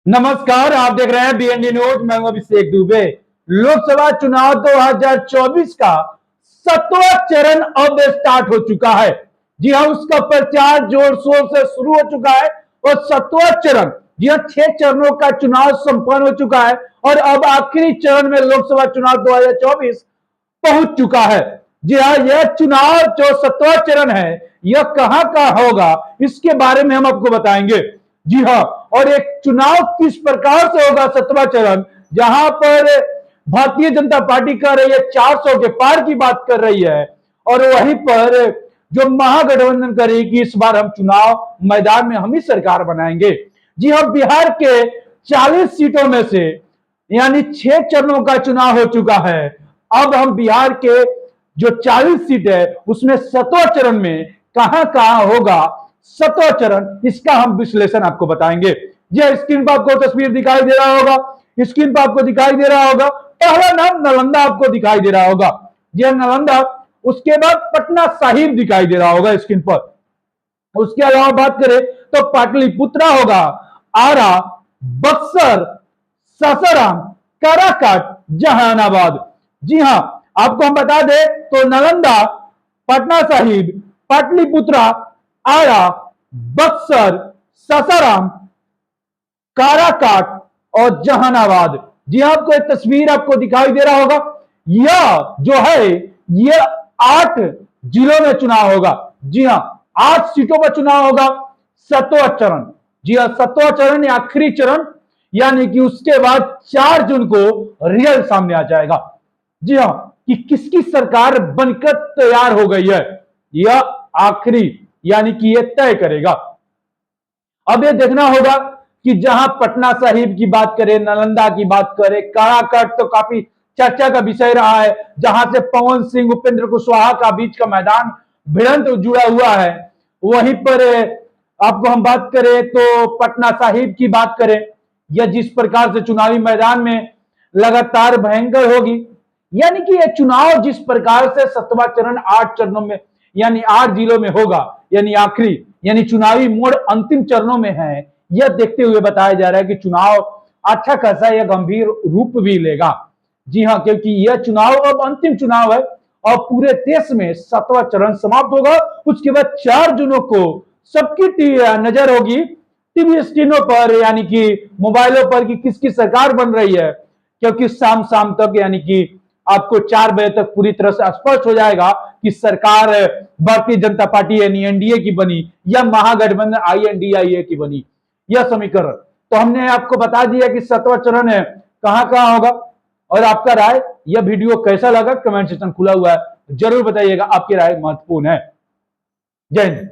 नमस्कार, आप देख रहे हैं बीएनडी न्यूज। मैं हूं अभिषेक दुबे। लोकसभा चुनाव 2024 का 7वां चरण अब स्टार्ट हो चुका है। जी हां, उसका प्रचार जोर शोर से शुरू हो चुका है और 7वां चरण, जी हां, 6 चरणों का चुनाव संपन्न हो चुका है और अब आखिरी चरण में लोकसभा चुनाव 2024 पहुंच चुका है। जी हाँ, यह चुनाव जो 7वां चरण है, यह कहां का होगा, इसके बारे में हम आपको बताएंगे। जी हाँ, और एक चुनाव किस प्रकार से होगा 7वां चरण, जहां पर भारतीय जनता पार्टी कर रही है 400 के पार की बात कर रही है, और वहीं पर जो महागठबंधन कर रही कि इस बार हम चुनाव मैदान में हम ही सरकार बनाएंगे। जी हाँ, बिहार के 40 सीटों में से यानी 6 चरणों का चुनाव हो चुका है। अब हम बिहार के जो 40 सीट है उसमें 7वां चरण में कहां कहां होगा 7वां चरण, इसका हम विश्लेषण आपको बताएंगे। यह स्क्रीन पर आपको तस्वीर दिखाई दे रहा होगा, स्क्रीन पर आपको दिखाई दे रहा होगा। पहला नाम नालंदा आपको दिखाई दे रहा होगा, यह नालंदा। उसके बाद पटना साहिब दिखाई दे रहा होगा स्क्रीन पर। उसके अलावा बात करें तो पाटलिपुत्रा होगा, आरा, बक्सर, सासाराम, काराकाट, जहानाबाद। जी हां, आपको हम बता दें तो नालंदा, पटना साहिब, पाटलिपुत्रा, आरा, बक्सर, सासाराम, काराकाट और जहानाबाद। जी हां, आपको एक तस्वीर आपको दिखाई दे रहा होगा। यह जो है यह 8 जिलों में चुनाव होगा। जी हां, 8 सीटों पर चुनाव होगा। 7वां चरण, जी हां, 7वां चरण या आखिरी चरण, यानी कि उसके बाद 4 जून को रिजल्ट सामने आ जाएगा। जी हां, कि किसकी सरकार बनकर तैयार हो गई है, यह आखिरी यानी कि यह तय करेगा। अब यह देखना होगा कि जहां पटना साहिब की बात करें, नालंदा की बात करें, काराकाट तो काफी चर्चा का विषय रहा है, जहां से पवन सिंह, उपेंद्र कुशवाहा का बीच का मैदान भिड़ंत जुड़ा हुआ है। वहीं पर आपको हम बात करें तो पटना साहिब की बात करें, यह जिस प्रकार से चुनावी मैदान में लगातार भयंकर होगी, यानी कि यह चुनाव जिस प्रकार से 7वां चरण 8 चरणों में यानी 8 जिलों में होगा, यानी आखिरी यानी चुनावी मोड़ अंतिम चरणों में है, यह देखते हुए बताया जा रहा है कि चुनाव अच्छा खासा यह गंभीर रूप भी लेगा। जी हां, क्योंकि यह चुनाव अब अंतिम चुनाव है और पूरे देश में 7वां चरण समाप्त होगा। उसके बाद 4 जूनों को सबकी नजर होगी टीवी स्क्रीनों पर, यानी कि मोबाइलों पर, कि किसकी सरकार बन रही है, क्योंकि शाम शाम तक यानी कि आपको 4 बजे तक पूरी तरह से स्पष्ट हो जाएगा कि सरकार भारतीय जनता पार्टी यानी एनडीए की बनी या महागठबंधन आईएनडीआईए की बनी, यह समीकरण। तो हमने आपको बता दिया कि 7वां चरण है कहां कहां होगा। और आपका राय, यह वीडियो कैसा लगा, कमेंट सेक्शन खुला हुआ है, जरूर बताइएगा। आपकी राय महत्वपूर्ण है। जय हिंद।